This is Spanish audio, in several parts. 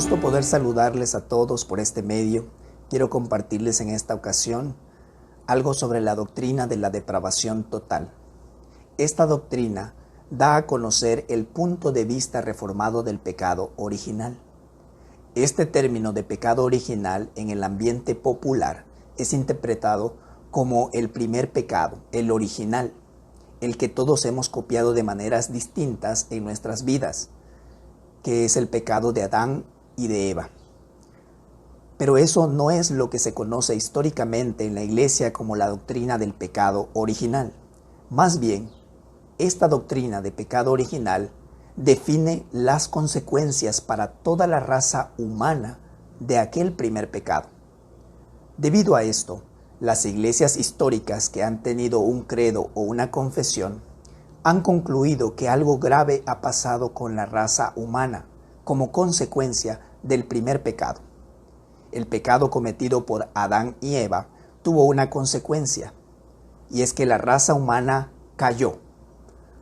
gusto poder saludarles a todos por este medio. Quiero compartirles en esta ocasión algo sobre la doctrina de la depravación total. Esta doctrina da a conocer el punto de vista reformado del pecado original. Este término de pecado original en el ambiente popular es interpretado como el primer pecado, el original, el que todos hemos copiado de maneras distintas en nuestras vidas, que es el pecado de Adán y de Eva. Pero eso no es lo que se conoce históricamente en la Iglesia como la doctrina del pecado original. Más bien, esta doctrina de pecado original define las consecuencias para toda la raza humana de aquel primer pecado. Debido a esto, las iglesias históricas que han tenido un credo o una confesión han concluido que algo grave ha pasado con la raza humana como consecuencia del primer pecado. El pecado cometido por Adán y Eva tuvo una consecuencia, y es que la raza humana cayó.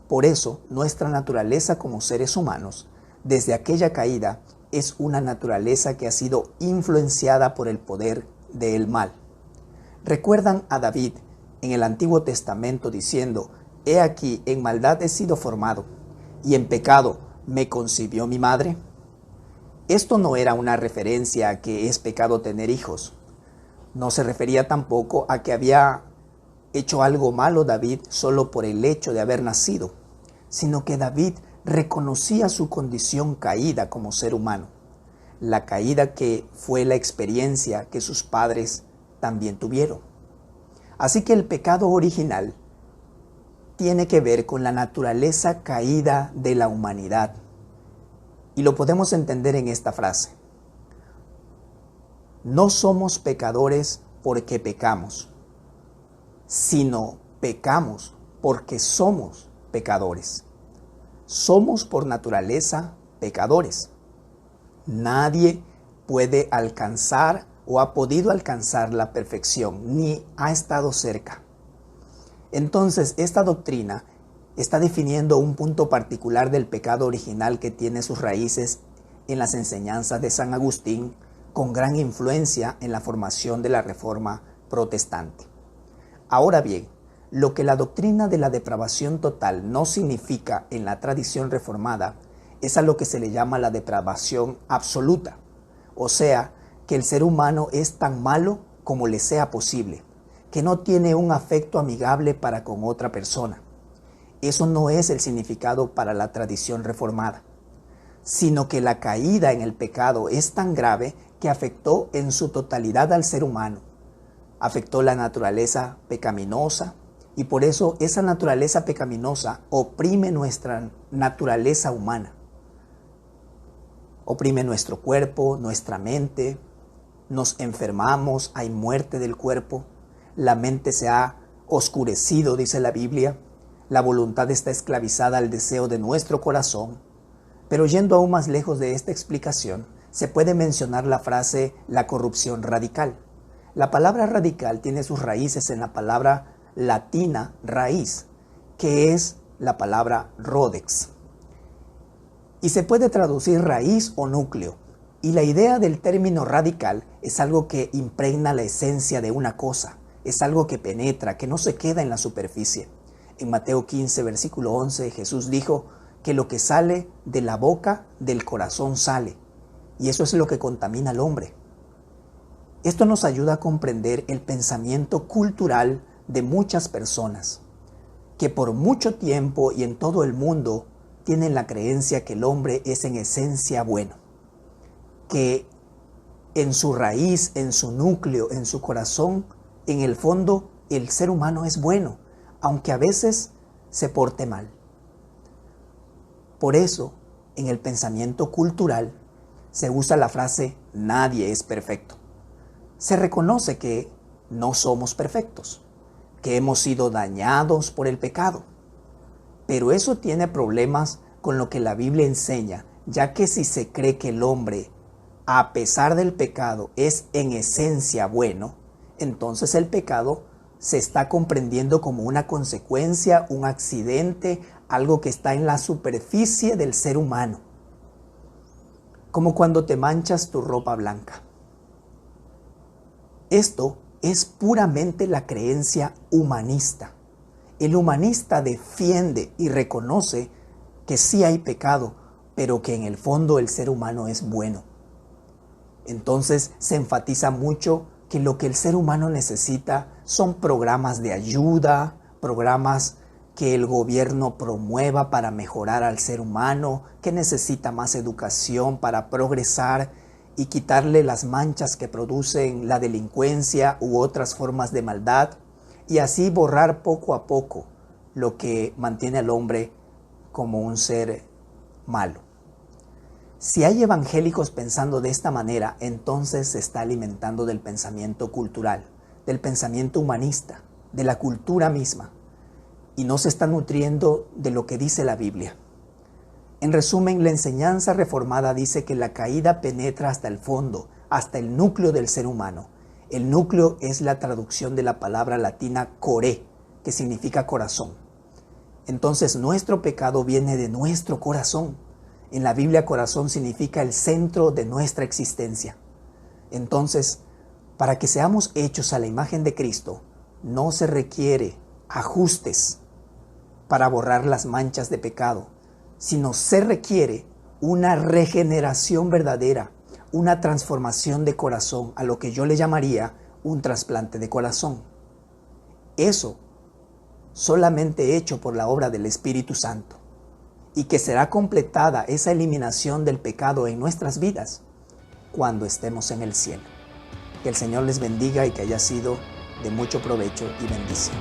Por eso, nuestra naturaleza como seres humanos, desde aquella caída, es una naturaleza que ha sido influenciada por el poder del mal. ¿Recuerdan a David en el Antiguo Testamento diciendo: «He aquí, en maldad he sido formado, y en pecado me concibió mi madre»? Esto no era una referencia a que es pecado tener hijos. No se refería tampoco a que había hecho algo malo David solo por el hecho de haber nacido, sino que David reconocía su condición caída como ser humano, la caída que fue la experiencia que sus padres también tuvieron. Así que el pecado original tiene que ver con la naturaleza caída de la humanidad. Y lo podemos entender en esta frase: no somos pecadores porque pecamos, sino pecamos porque somos pecadores. Somos por naturaleza pecadores. Nadie puede alcanzar o ha podido alcanzar la perfección, ni ha estado cerca. Entonces, esta doctrina está definiendo un punto particular del pecado original que tiene sus raíces en las enseñanzas de San Agustín, con gran influencia en la formación de la Reforma protestante. Ahora bien, lo que la doctrina de la depravación total no significa en la tradición reformada es a lo que se le llama la depravación absoluta, o sea, que el ser humano es tan malo como le sea posible, que no tiene un afecto amigable para con otra persona. Eso no es el significado para la tradición reformada, sino que la caída en el pecado es tan grave que afectó en su totalidad al ser humano. Afectó la naturaleza pecaminosa, y por eso esa naturaleza pecaminosa oprime nuestra naturaleza humana. Oprime nuestro cuerpo, nuestra mente, nos enfermamos, hay muerte del cuerpo, la mente se ha oscurecido, dice la Biblia, la voluntad está esclavizada al deseo de nuestro corazón. Pero yendo aún más lejos de esta explicación, se puede mencionar la frase la corrupción radical. La palabra radical tiene sus raíces en la palabra latina raíz, que es la palabra rodex. Y se puede traducir raíz o núcleo. Y la idea del término radical es algo que impregna la esencia de una cosa, es algo que penetra, que no se queda en la superficie. En Mateo 15, versículo 11, Jesús dijo que lo que sale de la boca, del corazón sale. Y eso es lo que contamina al hombre. Esto nos ayuda a comprender el pensamiento cultural de muchas personas, que por mucho tiempo y en todo el mundo tienen la creencia que el hombre es en esencia bueno, que en su raíz, en su núcleo, en su corazón, en el fondo, el ser humano es bueno, aunque a veces se porte mal. Por eso, en el pensamiento cultural, se usa la frase «nadie es perfecto». Se reconoce que no somos perfectos, que hemos sido dañados por el pecado. Pero eso tiene problemas con lo que la Biblia enseña, ya que si se cree que el hombre, a pesar del pecado, es en esencia bueno, entonces el pecado se está comprendiendo como una consecuencia, un accidente, algo que está en la superficie del ser humano. como cuando te manchas tu ropa blanca. Esto es puramente la creencia humanista. El humanista defiende y reconoce que sí hay pecado, pero que en el fondo el ser humano es bueno. Entonces se enfatiza mucho que lo que el ser humano necesita son programas de ayuda, programas que el gobierno promueva para mejorar al ser humano, que necesita más educación para progresar y quitarle las manchas que producen la delincuencia u otras formas de maldad, y así borrar poco a poco lo que mantiene al hombre como un ser malo. Si hay evangélicos pensando de esta manera, entonces se está alimentando del pensamiento cultural, del pensamiento humanista, de la cultura misma, y no se está nutriendo de lo que dice la Biblia. En resumen, la enseñanza reformada dice que la caída penetra hasta el fondo, hasta el núcleo del ser humano. El núcleo es la traducción de la palabra latina core, que significa corazón. Entonces, nuestro pecado viene de nuestro corazón. En la Biblia, corazón significa el centro de nuestra existencia. Entonces, para que seamos hechos a la imagen de Cristo, no se requiere ajustes para borrar las manchas de pecado, sino se requiere una regeneración verdadera, una transformación de corazón, a lo que yo le llamaría un trasplante de corazón. Eso solamente hecho por la obra del Espíritu Santo, y que será completada esa eliminación del pecado en nuestras vidas cuando estemos en el cielo. Que el Señor les bendiga y que haya sido de mucho provecho y bendición.